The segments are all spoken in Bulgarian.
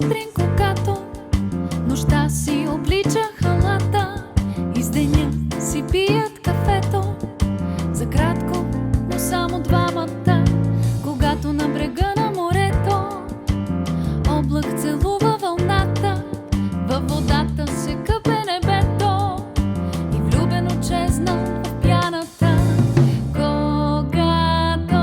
сутрин, когато нощта си облича халата и с деня си пият кафето. За кратко, но само двамата, когато на брега на морето облак целува вълната, във водата се къпе небето и влюбено чезна в пяната. Когато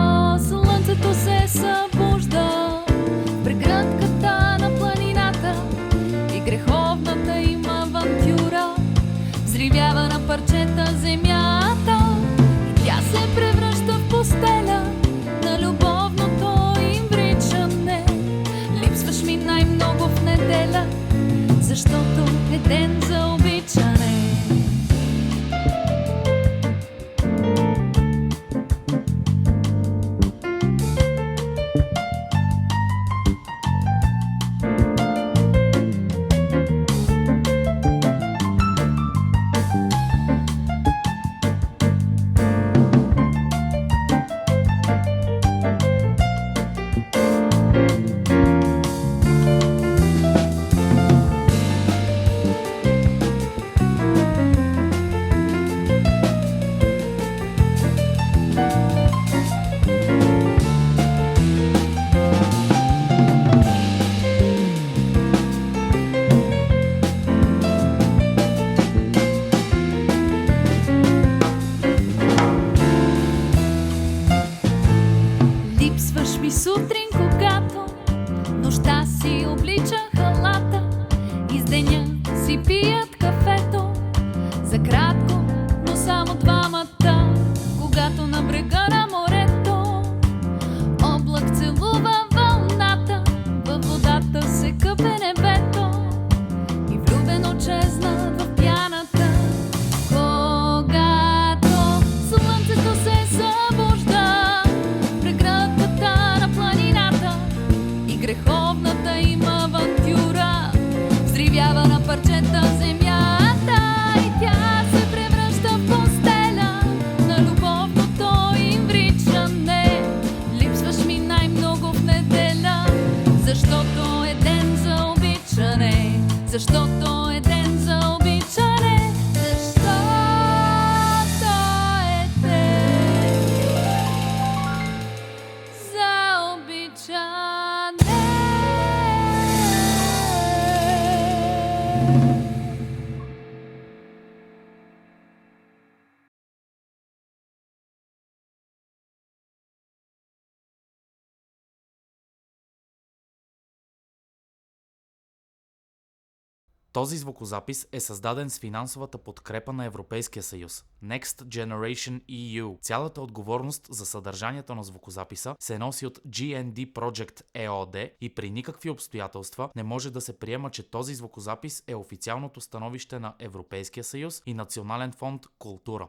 слънцето се събужда в прегръдката на планината и греховната им авантюра взривява на парчета земята и тя се превръща в постеля на любовното им вричане. Липсваш ми най-много в неделя, защото е ден за обичане. Липсваш ми сутрин, когато нощта си облича халата и с деня си пият кафето. За кратко, но само двамата, когато на брега на морето облак целува вълната, във водата се къпе небето и влюбено чезнат в пяната. Когато слънцето се събужда в прегръдката на планината и греховната им авантюра взривява на парчета земята и тя се превръща в постеля на любовното им вричане. Липсваш ми най-много в неделя, защото е ден за обичане. Защото е ден за обичане. Защото е ден за обичане. Този звукозапис е създаден с финансовата подкрепа на Европейския съюз Next Generation EU. Цялата отговорност за съдържанието на звукозаписа се носи от GND Project EOD и при никакви обстоятелства не може да се приема, че този звукозапис е официалното становище на Европейския съюз и Национален фонд Култура.